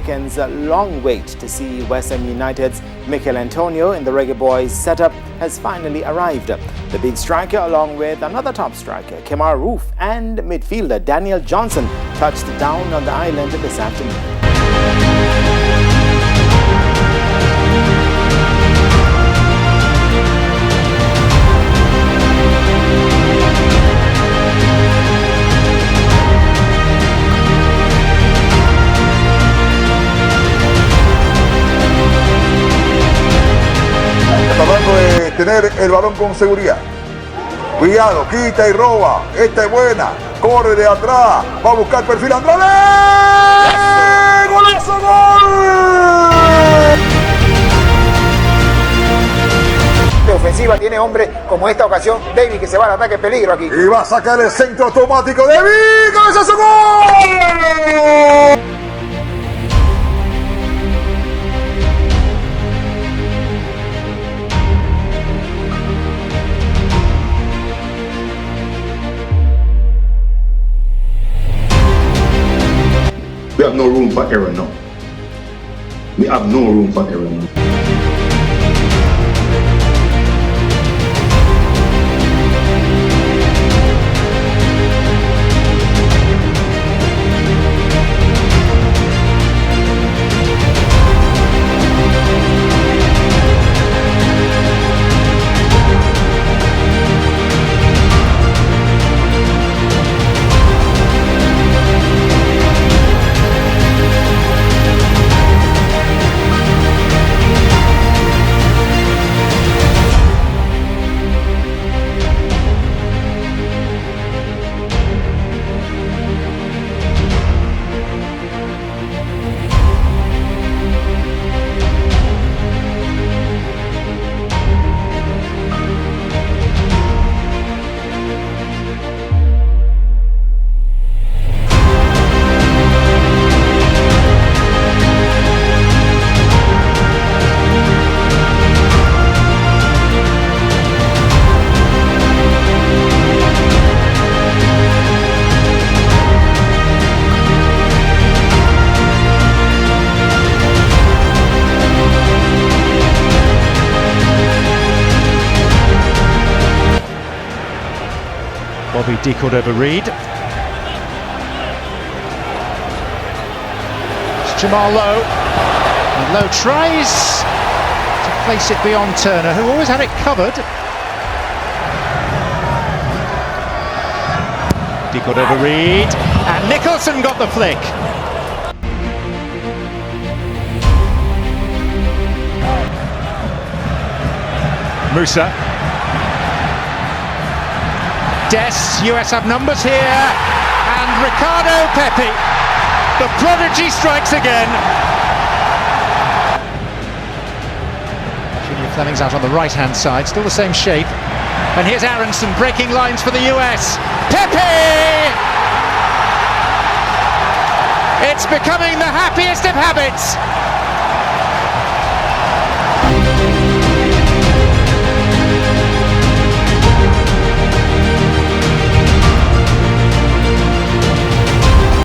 Jamaicans a long wait to see West Ham United's Mikel Antonio in the Reggae Boyz setup has finally arrived. The big striker, along with another top striker, Kemar Roof, and midfielder Daniel Johnson, touched down on the island this afternoon. Tratando de tener el balón con seguridad. Cuidado, quita y roba. Esta es buena. Corre de atrás. Va a buscar perfil Andrade. ¡Golazo, gol! De ofensiva tiene hombre como esta ocasión. David que se va al ataque, peligro aquí. Y va a sacar el centro automático. David. ¡Cabezazo, gol! We have no room for error now. We have no room for error now. Bobby decoded over Reed. It's Jamal Lowe. And Lowe tries to place it beyond Turner, who always had it covered. Decoded over Reed. And Nicholson got the flick. Musa. Des, US have numbers here, and Ricardo Pepi, the prodigy strikes again. Junior Fleming's out on the right-hand side, still the same shape. And here's Aronson breaking lines for the US. Pepi! It's becoming the happiest of habits.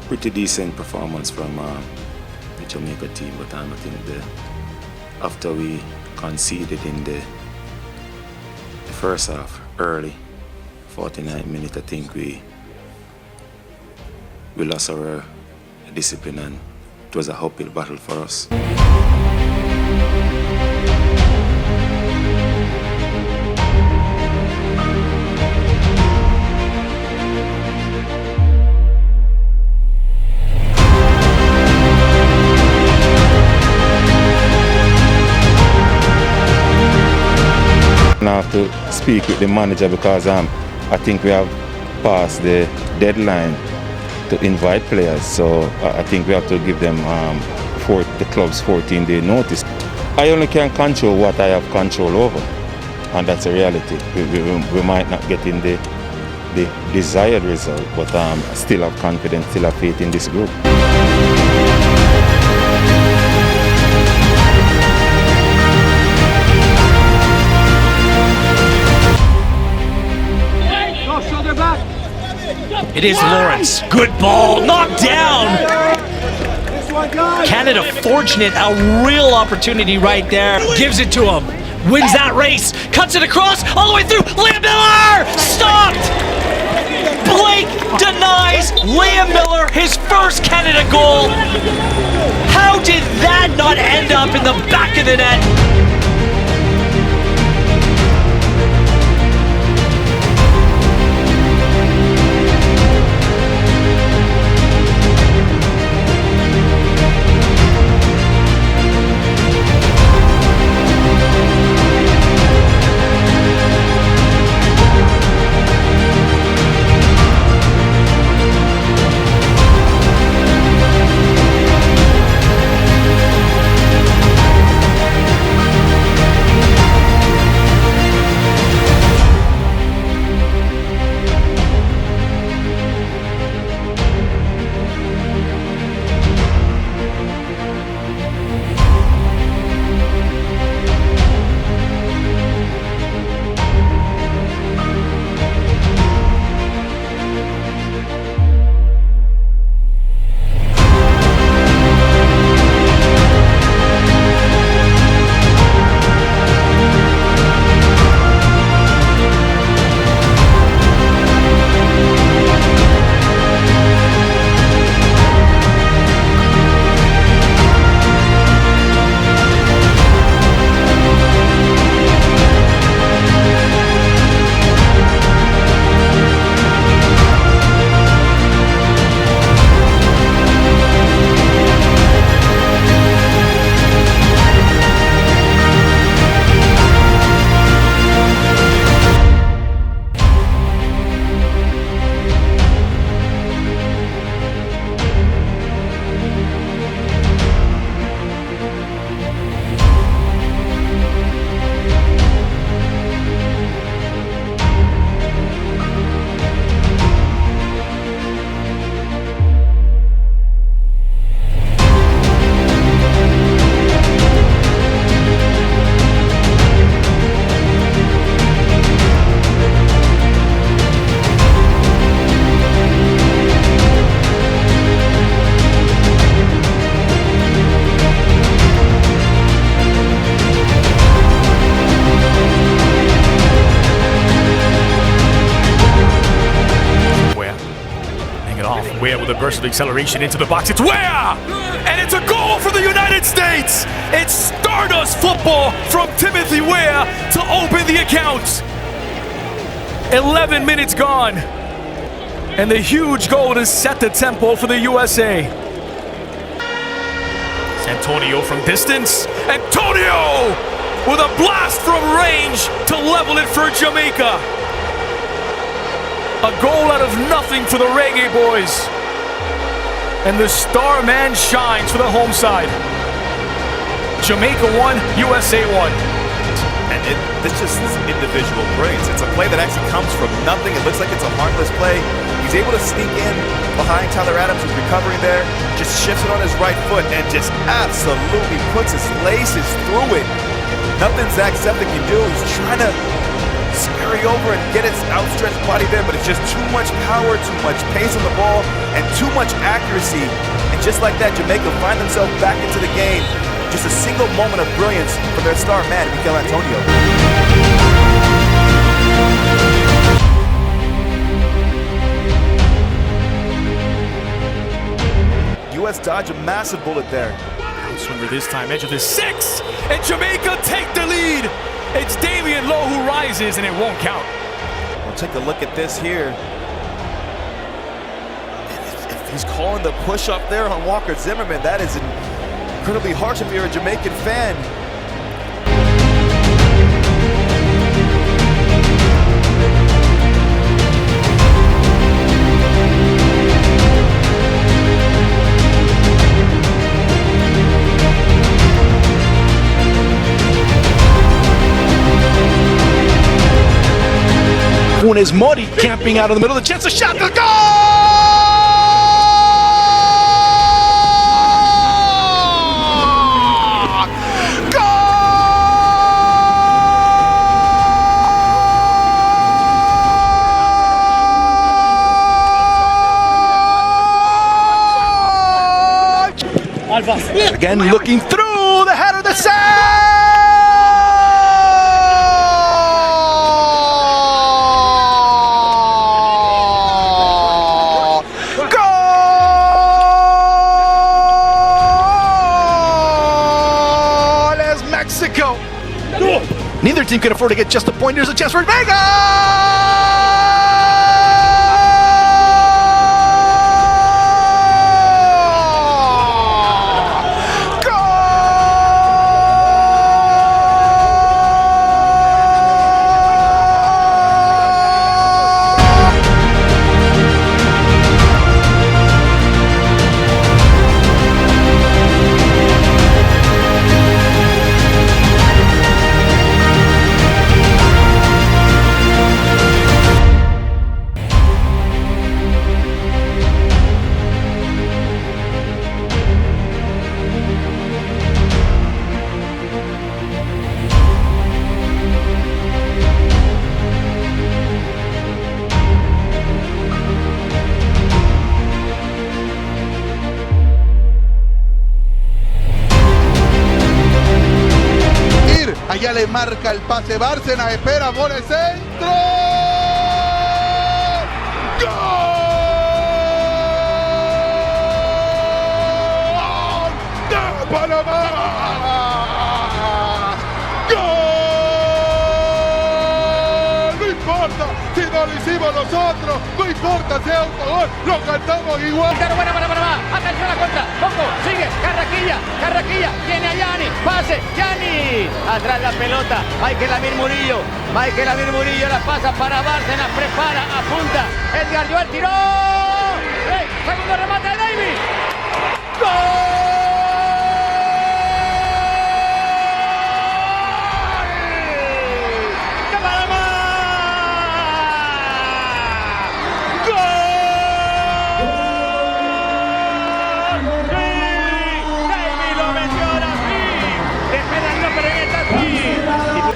Pretty decent performance from the Jamaica team, but I think after we conceded in the first half early, 49 minutes, I think we lost our discipline, and it was a uphill battle for us. I have to speak with the manager because I think we have passed the deadline to invite players, so I think we have to give them the club's 14-day notice. I only can control what I have control over, and that's a reality. We might not get in the desired result, but still have confidence, still have faith in this group. It is Lawrence. Good ball, knocked down. Canada fortunate, a real opportunity right there. Gives it to him. Wins that race. Cuts it across all the way through. Liam Miller! Stopped! Blake denies Liam Miller his first Canada goal. How did that not end up in the back of the net? Ware with a burst of acceleration into the box. It's Ware! And it's a goal for the United States! It's Stardust football from Timothy Ware to open the account. 11 minutes gone. And the huge goal to set the tempo for the USA. It's Antonio from distance. Antonio with a blast from range to level it for Jamaica. A goal out of nothing for the Reggae Boyz. And the star man shines for the home side. Jamaica 1, USA 1. And it's just individual brilliance. It's a play that actually comes from nothing. It looks like it's a heartless play. He's able to sneak in behind Tyler Adams, who's recovering there, just shifts it on his right foot and just absolutely puts his laces through it. Nothing Zach Septic can do. He's trying to scurry over and get his outstretched body there, but it's just too much power, too much pace on the ball, and too much accuracy. And just like that, Jamaica find themselves back into the game. Just a single moment of brilliance from their star man, Mikel Antonio. US dodge a massive bullet there. Outswinger this time, edge of the 6, and Jamaica take the lead. It's Damian Lowe who rises, and it won't count. We'll take a look at this here. If he's calling the push up there on Walker Zimmerman, that is incredibly harsh if you're a Jamaican fan. Funes Mori camping out of the middle of the chance, a shot to the goal! Alvas. again looking through the head of the set. Goal as Mexico. Neither team can afford to get just a point. Here's a chance for Vega. Allá le marca el pase Bárcena, espera por el centro. ¡Gol! ¡De Panamá! ¡Gol! No importa si no lo hicimos nosotros, no importa si es autogol, lo cantamos igual. Buena para Panamá, atención a la contra, Bongo, sigue, Carraquilla, tiene a Yanni, pase, Yanni, atrás la pelota, Michael Murillo la pasa para Bárcena, prepara, apunta, Edgar dio el tiro, segundo remate de Davis, ¡gol!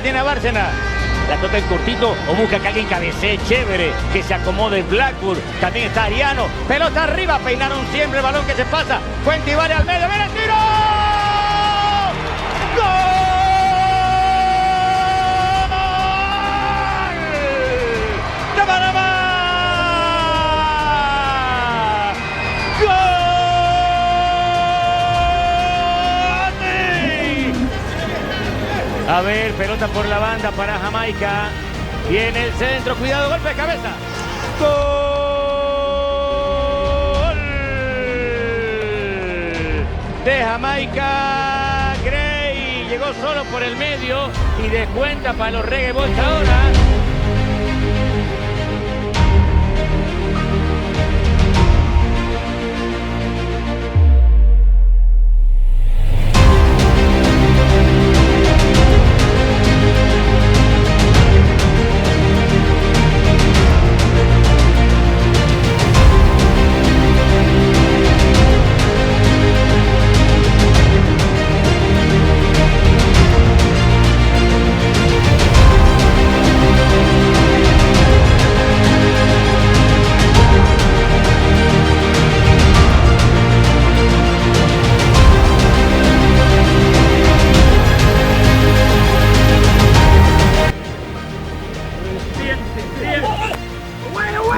Tiene a Bárcena, la toca en cortito o busca que alguien cabecee chévere, que se acomode Blackburn, también está Ariano, pelota arriba, peinaron siempre el balón que se pasa, Fuente y vale al medio, ¡ven el tiro! ¡Gol! ¡De Panamá! A ver, pelota por la banda para Jamaica. Viene el centro, cuidado, golpe de cabeza. Gol de Jamaica. Gray llegó solo por el medio y descuenta para los Reggae Boyz ahora.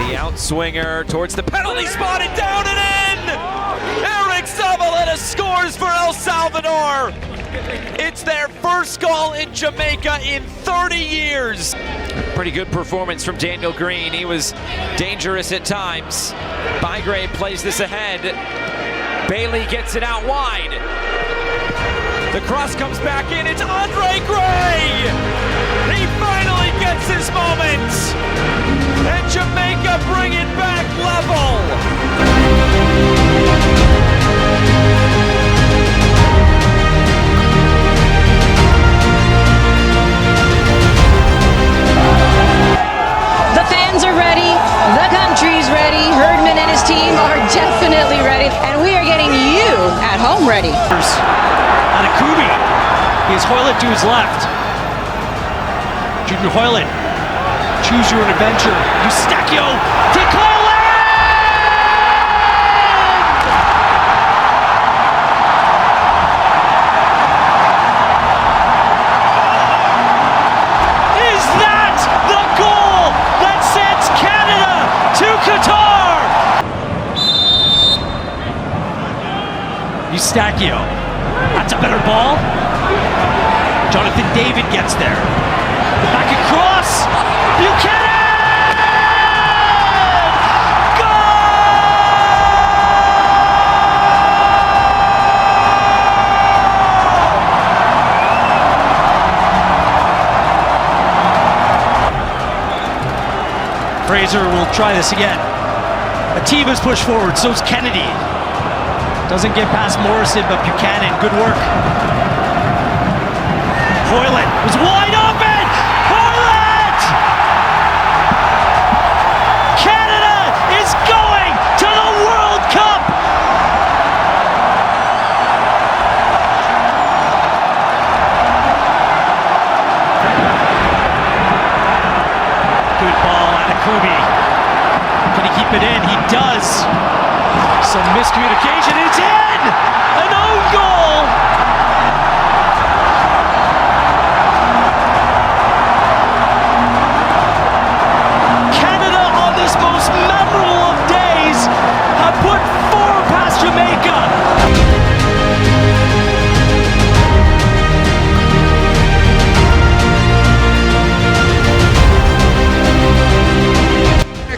The outswinger towards the penalty spot and down and in! Eric Zavaleta scores for El Salvador! It's their first goal in Jamaica in 30 years! Pretty good performance from Daniel Green. He was dangerous at times. Bygrave plays this ahead. Bailey gets it out wide. The cross comes back in. It's Andre Gray! He finally gets his moment! And Jamaica bring it back level! The fans are ready, the country's ready, Herdman and his team are definitely ready, and we are getting you at home ready. Anakubi, he has Hoylett to his left. Junior Hoylett, choose your own adventure. Eustachio, declare land! Eustachio. That's a better ball. Jonathan David gets there. Back across. Buchanan! Fraser will try this again. Atiba's pushed forward, so's Kennedy. Doesn't get past Morrison, but Buchanan, good work. Hoylett was wide open! Hoylett! Canada is going to the World Cup! Good ball out of Kubi. Can he keep it in? He does. Some miscommunication. It's in! An own goal! Canada, on this most memorable of days, have put 4 past Jamaica.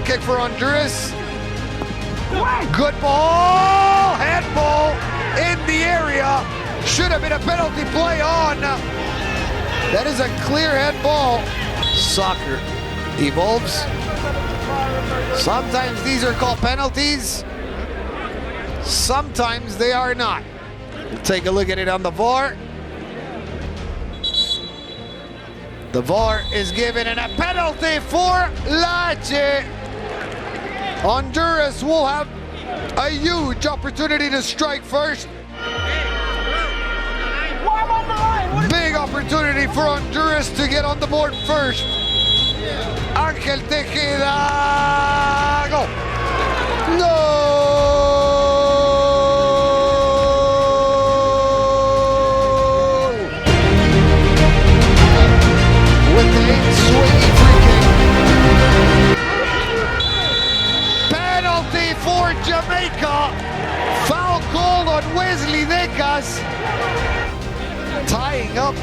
Kick for Honduras. Good ball, handball in the area. Should have been a penalty play on. That is a clear handball. Soccer evolves. Sometimes these are called penalties. Sometimes they are not. We'll take a look at it on the VAR. The VAR is given and a penalty for Lache. Honduras will have a huge opportunity to strike first. Big opportunity for Honduras to get on the board first. Ángel Tejeda. Go. With the swinging free kick. Penalty for Jamaica. Foul called on Wesley Decas. Tying up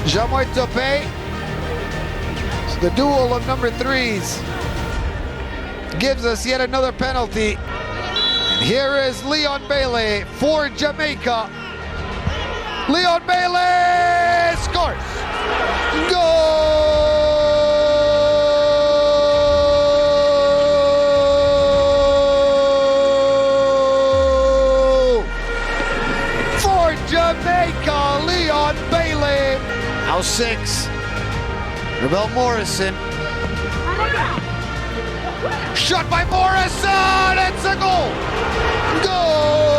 Jamoy Tope. So the duel of number 3s gives us yet another penalty. And here is Leon Bailey for Jamaica. Leon Bailey scores. Goal! For Jamaica, Leon Bailey. Now 6. Rebel Morrison. Shot by Morrison. It's a goal. Goal!